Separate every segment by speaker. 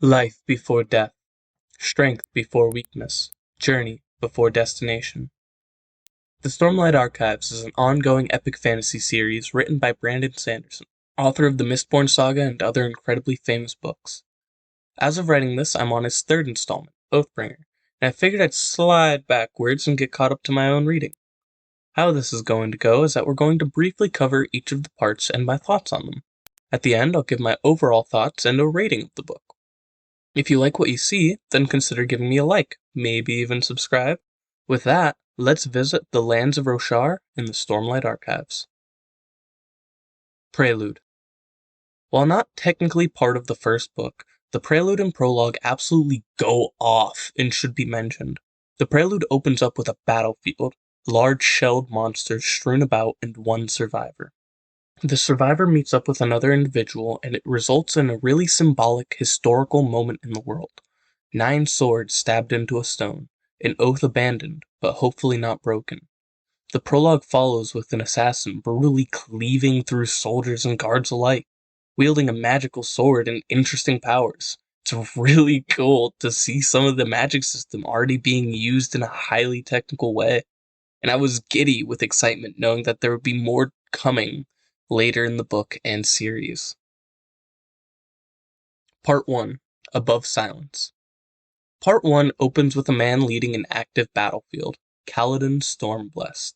Speaker 1: Life before death, strength before weakness, journey before destination. The Stormlight Archives is an ongoing epic fantasy series written by Brandon Sanderson, author of the Mistborn Saga and other incredibly famous books. As of writing this, I'm on his third installment, Oathbringer, and I figured I'd slide backwards and get caught up to my own reading. How this is going to go is that we're going to briefly cover each of the parts and my thoughts on them. At the end, I'll give my overall thoughts and a rating of the book. If you like what you see, then consider giving me a like, maybe even subscribe. With that, let's visit the lands of Roshar in the Stormlight Archives. Prelude. While not technically part of the first book, the prelude and prologue absolutely go off and should be mentioned. The prelude opens up with a battlefield, large shelled monsters strewn about, and one survivor. The survivor meets up with another individual, and it results in a really symbolic historical moment in the world. 9 swords stabbed into a stone, an oath abandoned, but hopefully not broken. The prologue follows with an assassin brutally cleaving through soldiers and guards alike, wielding a magical sword and interesting powers. It's really cool to see some of the magic system already being used in a highly technical way, and I was giddy with excitement knowing that there would be more coming later in the book and series. Part 1. Above Silence. Part 1 opens with a man leading an active battlefield, Kaladin Stormblessed.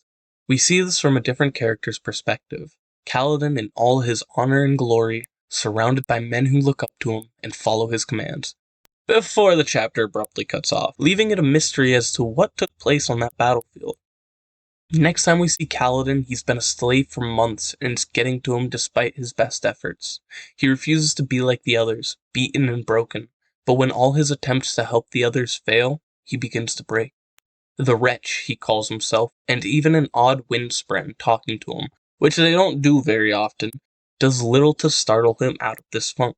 Speaker 1: We see this from a different character's perspective, Kaladin in all his honor and glory, surrounded by men who look up to him and follow his commands, before the chapter abruptly cuts off, leaving it a mystery as to what took place on that battlefield. Next time we see Kaladin, he's been a slave for months, and it's getting to him despite his best efforts. He refuses to be like the others, beaten and broken, but when all his attempts to help the others fail, he begins to break. The Wretch, he calls himself, and even an odd Windspren talking to him, which they don't do very often, does little to startle him out of this funk.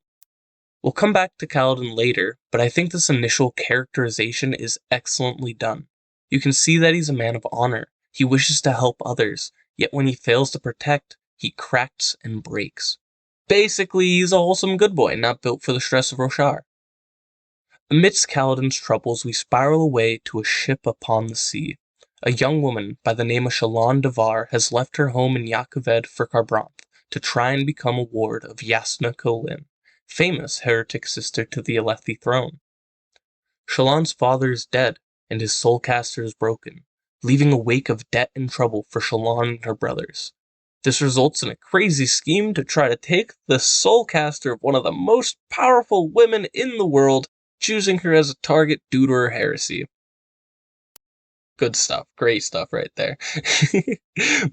Speaker 1: We'll come back to Kaladin later, but I think this initial characterization is excellently done. You can see that he's a man of honor. He wishes to help others, yet when he fails to protect, he cracks and breaks. Basically, he's a wholesome good boy, not built for the stress of Roshar. Amidst Kaladin's troubles, we spiral away to a ship upon the sea. A young woman by the name of Shallan Davar has left her home in Jah Keved for Kharbranth to try and become a ward of Jasnah Kholin, famous heretic sister to the Alethi throne. Shallan's father is dead, and his soulcaster is broken, leaving a wake of debt and trouble for Shallan and her brothers. This results in a crazy scheme to try to take the soulcaster of one of the most powerful women in the world, choosing her as a target due to her heresy. Good stuff, great stuff right there.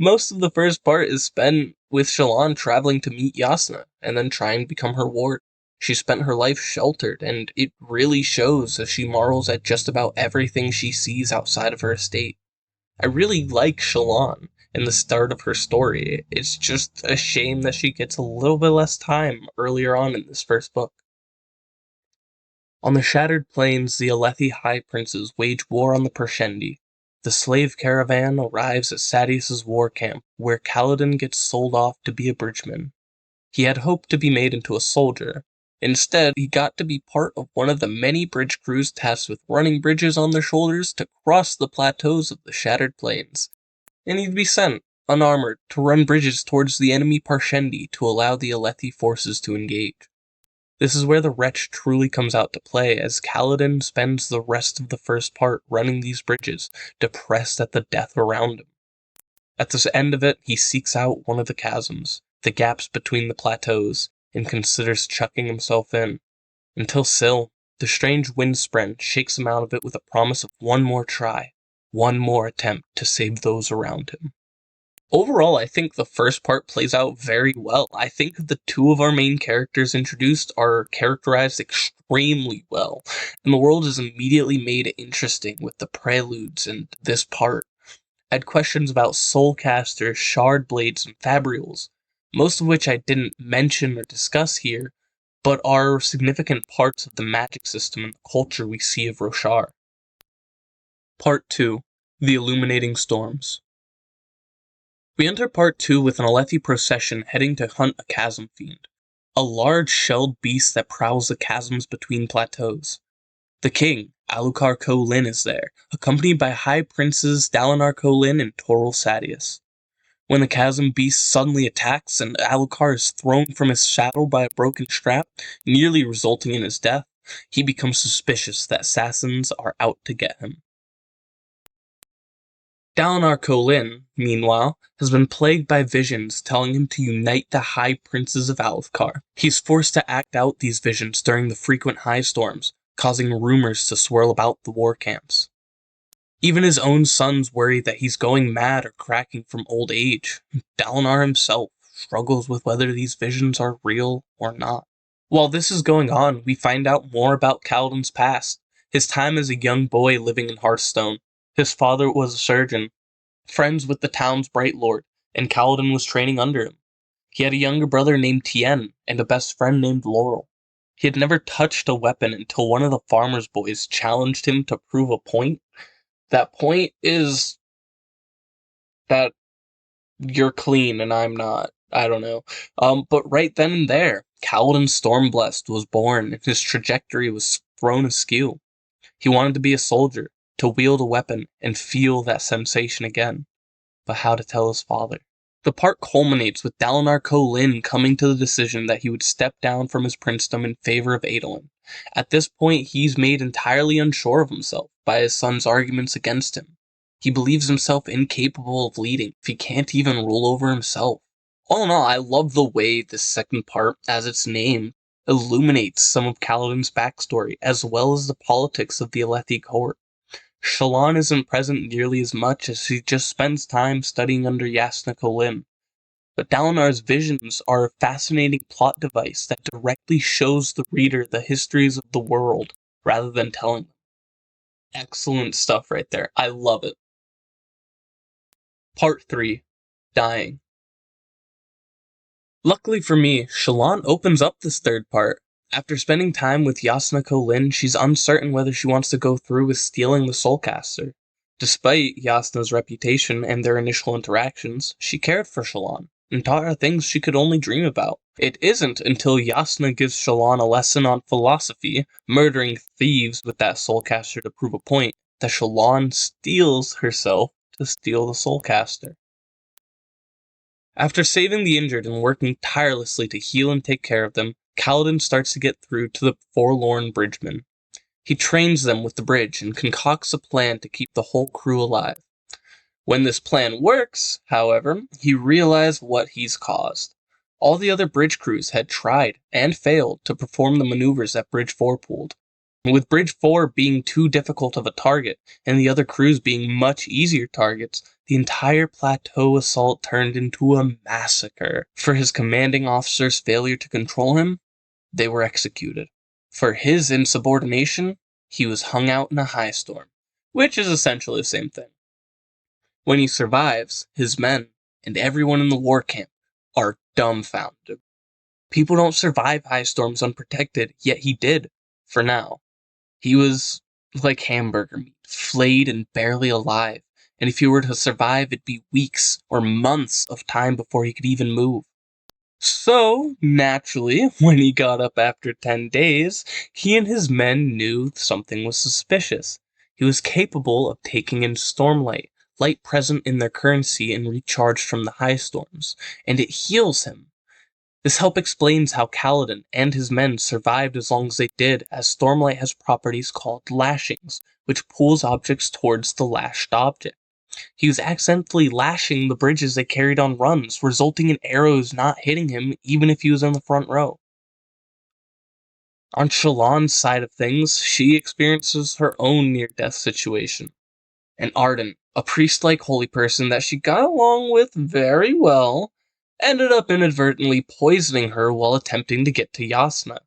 Speaker 1: Most of the first part is spent with Shallan traveling to meet Jasnah, and then trying to become her ward. She spent her life sheltered, and it really shows as she marvels at just about everything she sees outside of her estate. I really like Shallan and the start of her story. It's just a shame that she gets a little bit less time earlier on in this first book. On the Shattered Plains, the Alethi High Princes wage war on the Parshendi. The slave caravan arrives at Sadeas's war camp, where Kaladin gets sold off to be a bridgeman. He had hoped to be made into a soldier. Instead, he got to be part of one of the many bridge crews tasked with running bridges on their shoulders to cross the plateaus of the Shattered Plains. And he'd be sent, unarmored, to run bridges towards the enemy Parshendi to allow the Alethi forces to engage. This is where the Wretch truly comes out to play, as Kaladin spends the rest of the first part running these bridges, depressed at the death around him. At the end of it, he seeks out one of the chasms, the gaps between the plateaus, and considers chucking himself in, until Syl, the strange Windspren, shakes him out of it with a promise of one more try, one more attempt to save those around him. Overall, I think the first part plays out very well. I think the two of our main characters introduced are characterized extremely well, and the world is immediately made interesting with the preludes and this part. I had questions about soulcasters, shard blades, and fabrials, most of which I didn't mention or discuss here, but are significant parts of the magic system and the culture we see of Roshar. Part 2. The Illuminating Storms. We enter Part 2 with an Alethi procession heading to hunt a chasm fiend. a large shelled beast that prowls the chasms between plateaus. The king, Alucard Kholin, is there, accompanied by High Princes Dalinar Kholin and Toril Sadius. When the chasm beast suddenly attacks and Alucard is thrown from his saddle by a broken strap, nearly resulting in his death, he becomes suspicious that assassins are out to get him. Dalinar Kholin, meanwhile, has been plagued by visions telling him to unite the High Princes of Alethkar. He's forced to act out these visions during the frequent high storms, causing rumors to swirl about the war camps. Even his own sons worry that he's going mad or cracking from old age. Dalinar himself struggles with whether these visions are real or not. While this is going on, we find out more about Kaladin's past, his time as a young boy living in Hearthstone. His father was a surgeon, friends with the town's Bright Lord, and Kaladin was training under him. He had a younger brother named Tien, and a best friend named Laurel. He had never touched a weapon until one of the farmer's boys challenged him to prove a point. That point is that you're clean and I'm not. I don't know. But right then and there, Kaladin Stormblessed was born, and his trajectory was thrown askew. He wanted to be a soldier, to wield a weapon, and feel that sensation again. But how to tell his father? The part culminates with Dalinar Kholin coming to the decision that he would step down from his princedom in favor of Adolin. At this point, he's made entirely unsure of himself by his son's arguments against him. He believes himself incapable of leading if he can't even rule over himself. All in all, I love the way this second part, as its name, illuminates some of Kaladin's backstory, as well as the politics of the Alethi court. Shallan isn't present nearly as much as he just spends time studying under Jasnah Kholin. But Dalinar's visions are a fascinating plot device that directly shows the reader the histories of the world, rather than telling them. Excellent stuff right there. I love it. Part 3. Dying. Luckily for me, Shallan opens up this third part. After spending time with Jasnah Kholin, she's uncertain whether she wants to go through with stealing the Soulcaster. Despite Jasnah's reputation and their initial interactions, she cared for Shallan, and taught her things she could only dream about. It isn't until Jasnah gives Shallan a lesson on philosophy, murdering thieves with that Soulcaster to prove a point, that Shallan steels herself to steal the Soulcaster. After saving the injured and working tirelessly to heal and take care of them, Kaladin starts to get through to the forlorn bridgemen. He trains them with the bridge and concocts a plan to keep the whole crew alive. When this plan works, however, he realizes what he's caused. All the other bridge crews had tried and failed to perform the maneuvers that Bridge 4 pulled. With Bridge 4 being too difficult of a target, and the other crews being much easier targets, the entire plateau assault turned into a massacre. For his commanding officer's failure to control him, they were executed. For his insubordination, he was hung out in a high storm, which is essentially the same thing. When he survives, his men, and everyone in the war camp, are dumbfounded. People don't survive high storms unprotected, yet he did, for now. He was like hamburger meat, flayed and barely alive, and if he were to survive, it'd be weeks or months of time before he could even move. So, naturally, when he got up after 10 days, he and his men knew something was suspicious. He was capable of taking in stormlight, light present in their currency and recharged from the high storms, and it heals him. This help explains how Kaladin and his men survived as long as they did, as stormlight has properties called lashings, which pulls objects towards the lashed object. He was accidentally lashing the bridges they carried on runs, resulting in arrows not hitting him even if he was in the front row. On Shallan's side of things, she experiences her own near-death situation. An Ardent, a priest-like holy person that she got along with very well, ended up inadvertently poisoning her while attempting to get to Jasnah.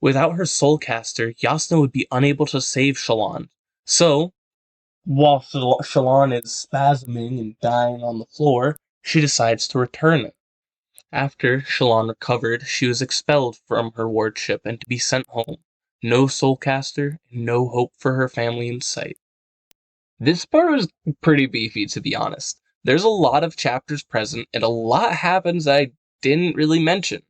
Speaker 1: Without her Soulcaster, Jasnah would be unable to save Shallan. So, while Shallan is spasming and dying on the floor, she decides to return it. After Shallan recovered, she was expelled from her wardship and to be sent home. No Soulcaster, and no hope for her family in sight. This part was pretty beefy, to be honest. There's a lot of chapters present, and a lot happens I didn't really mention.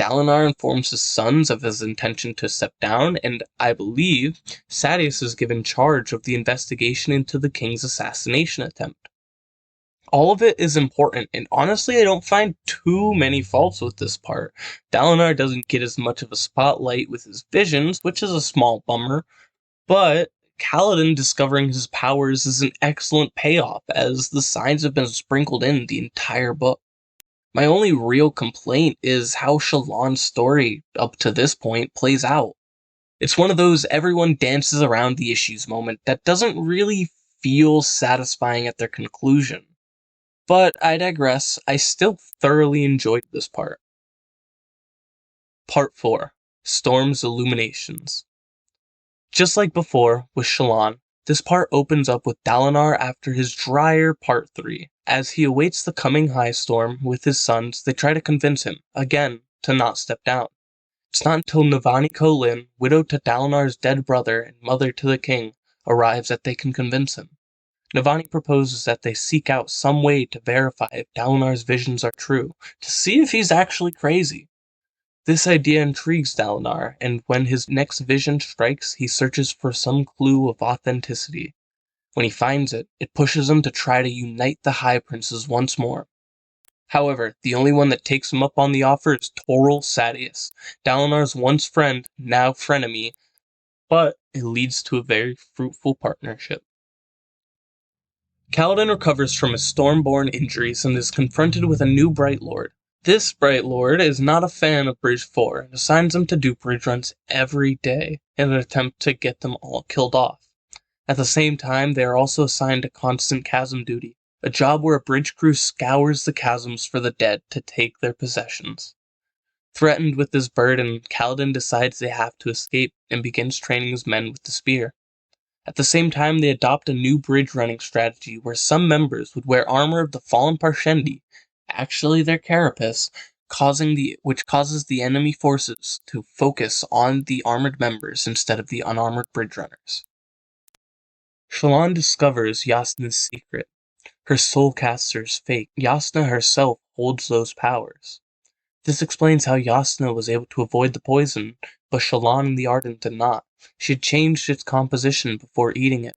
Speaker 1: Dalinar informs his sons of his intention to step down, and I believe Sadeas is given charge of the investigation into the king's assassination attempt. All of it is important, and honestly I don't find too many faults with this part. Dalinar doesn't get as much of a spotlight with his visions, which is a small bummer, but Kaladin discovering his powers is an excellent payoff, as the signs have been sprinkled in the entire book. My only real complaint is how Shallan's story, up to this point, plays out. It's one of those everyone dances around the issues moment that doesn't really feel satisfying at their conclusion. But I digress, I still thoroughly enjoyed this part. Part 4. Storm's Illuminations. Just like before, with Shallan, this part opens up with Dalinar after his drier Part 3. As he awaits the coming high storm with his sons, they try to convince him, again, to not step down. It's not until Navani Kholin, widow to Dalinar's dead brother and mother to the king, arrives that they can convince him. Navani proposes that they seek out some way to verify if Dalinar's visions are true, to see if he's actually crazy. This idea intrigues Dalinar, and when his next vision strikes, he searches for some clue of authenticity. When he finds it, it pushes him to try to unite the High Princes once more. However, the only one that takes him up on the offer is Toril Sadeas, Dalinar's once friend, now frenemy, but it leads to a very fruitful partnership. Kaladin recovers from his storm-born injuries and is confronted with a new Bright Lord. This Bright Lord is not a fan of Bridge 4 and assigns him to do bridge runs every day in an attempt to get them all killed off. At the same time, they are also assigned to constant chasm duty, a job where a bridge crew scours the chasms for the dead to take their possessions. Threatened with this burden, Kaladin decides they have to escape and begins training his men with the spear. At the same time, they adopt a new bridge running strategy where some members would wear armor of the fallen Parshendi, actually their carapace, which causes the enemy forces to focus on the armored members instead of the unarmored bridge runners. Shallan discovers Jasnah's secret. Her soulcaster's fake. Jasnah herself holds those powers. This explains how Jasnah was able to avoid the poison, but Shallan and the Ardent did not. She had changed its composition before eating it.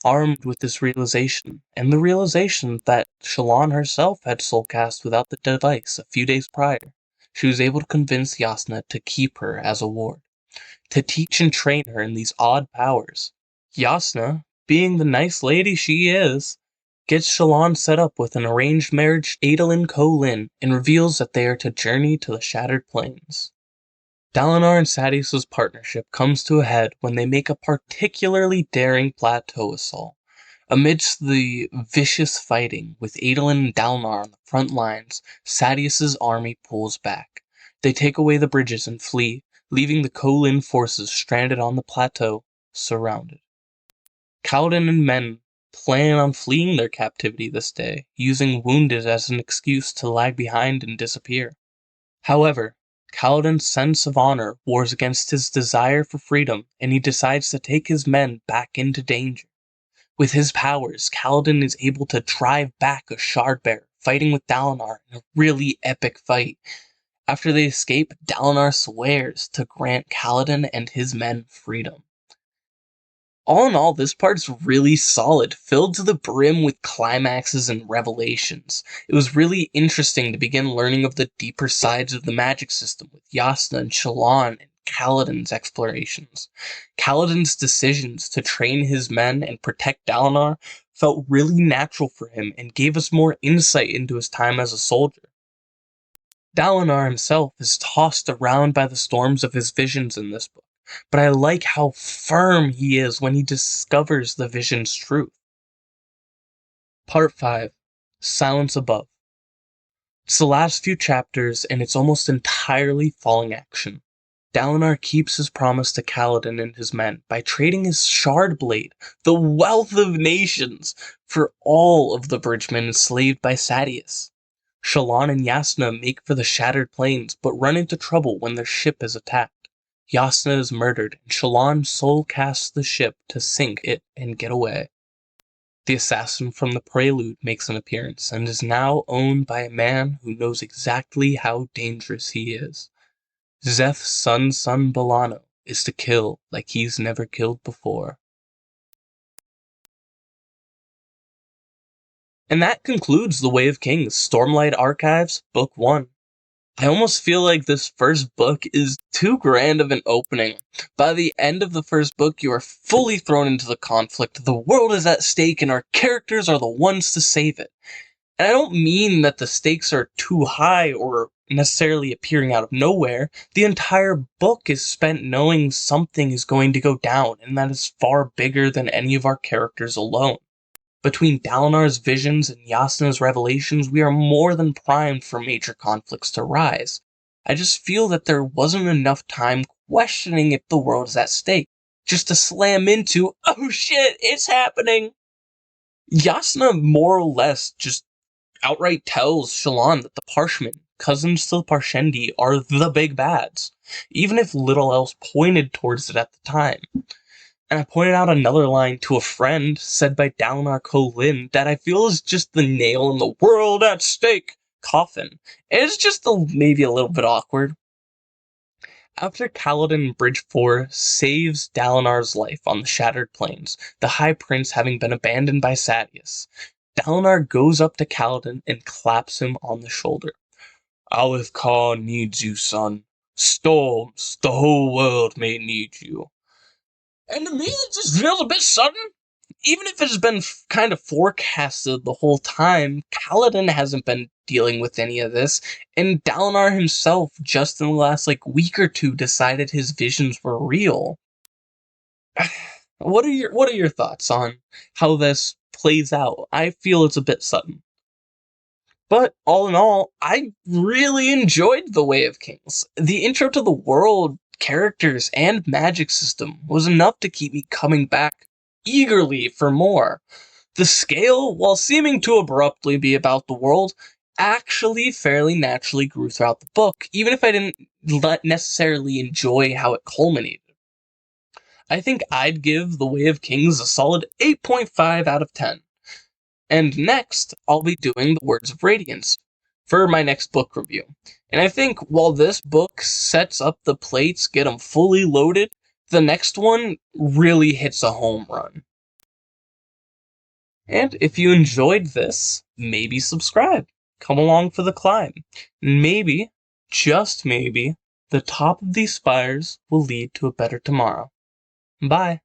Speaker 1: Armed with this realization, and the realization that Shallan herself had soulcast without the device a few days prior, she was able to convince Jasnah to keep her as a ward, to teach and train her in these odd powers. Jasnah, being the nice lady she is, gets Shallan set up with an arranged marriage to Adolin Kholin and reveals that they are to journey to the Shattered Plains. Dalinar and Sadeas' partnership comes to a head when they make a particularly daring plateau assault. Amidst the vicious fighting with Adolin and Dalinar on the front lines, Sadeas' army pulls back. They take away the bridges and flee, leaving the Kholin forces stranded on the plateau, surrounded. Kaladin and men plan on fleeing their captivity this day, using wounded as an excuse to lag behind and disappear. However, Kaladin's sense of honor wars against his desire for freedom, and he decides to take his men back into danger. With his powers, Kaladin is able to drive back a Shardbearer, fighting with Dalinar in a really epic fight. After they escape, Dalinar swears to grant Kaladin and his men freedom. All in all, this part's really solid, filled to the brim with climaxes and revelations. It was really interesting to begin learning of the deeper sides of the magic system with Jasnah and Shallan and Kaladin's explorations. Kaladin's decisions to train his men and protect Dalinar felt really natural for him and gave us more insight into his time as a soldier. Dalinar himself is tossed around by the storms of his visions in this book, but I like how firm he is when he discovers the vision's truth. Part 5. Silence Above. It's the last few chapters, and it's almost entirely falling action. Dalinar keeps his promise to Kaladin and his men by trading his Shard Blade, the wealth of nations, for all of the bridgemen enslaved by Sadeas. Shallan and Jasnah make for the Shattered Plains, but run into trouble when their ship is attacked. Jasnah is murdered, and Shallan soul-casts the ship to sink it and get away. The assassin from the Prelude makes an appearance, and is now owned by a man who knows exactly how dangerous he is. Zeph's son Bolano is to kill like he's never killed before. And that concludes The Way of Kings, Stormlight Archives, Book 1. I almost feel like this first book is too grand of an opening. By the end of the first book, you are fully thrown into the conflict. The world is at stake and our characters are the ones to save it. And I don't mean that the stakes are too high or necessarily appearing out of nowhere. The entire book is spent knowing something is going to go down, and that is far bigger than any of our characters alone. Between Dalinar's visions and Yasna's revelations, we are more than primed for major conflicts to rise. I just feel that there wasn't enough time questioning if the world is at stake, just to slam into, oh shit, it's happening! Yasna more or less just outright tells Shallan that the Parshmen, cousins to the Parshendi, are the big bads, even if little else pointed towards it at the time. And I pointed out another line to a friend said by Dalinar Kholin that I feel is just the nail in the world at stake coffin. It's just maybe a little bit awkward. After Kaladin in Bridge 4 saves Dalinar's life on the Shattered Plains, the High Prince having been abandoned by Sadeas, Dalinar goes up to Kaladin and claps him on the shoulder. Alethkar needs you, son. Storms, the whole world may need you. And to me, it just feels a bit sudden. Even if it's been kind of forecasted the whole time, Kaladin hasn't been dealing with any of this, and Dalinar himself, just in the last week or two, decided his visions were real. What are your thoughts on how this plays out? I feel it's a bit sudden. But all in all, I really enjoyed The Way of Kings. The intro to the world, characters, and magic system was enough to keep me coming back eagerly for more. The scale, while seeming to abruptly be about the world, actually fairly naturally grew throughout the book, even if I didn't necessarily enjoy how it culminated. I think I'd give The Way of Kings a solid 8.5 out of 10. And next, I'll be doing The Words of Radiance for my next book review. And I think while this book sets up the plates, get them fully loaded, the next one really hits a home run. And if you enjoyed this, maybe subscribe. Come along for the climb. Maybe, just maybe, the top of these spires will lead to a better tomorrow. Bye.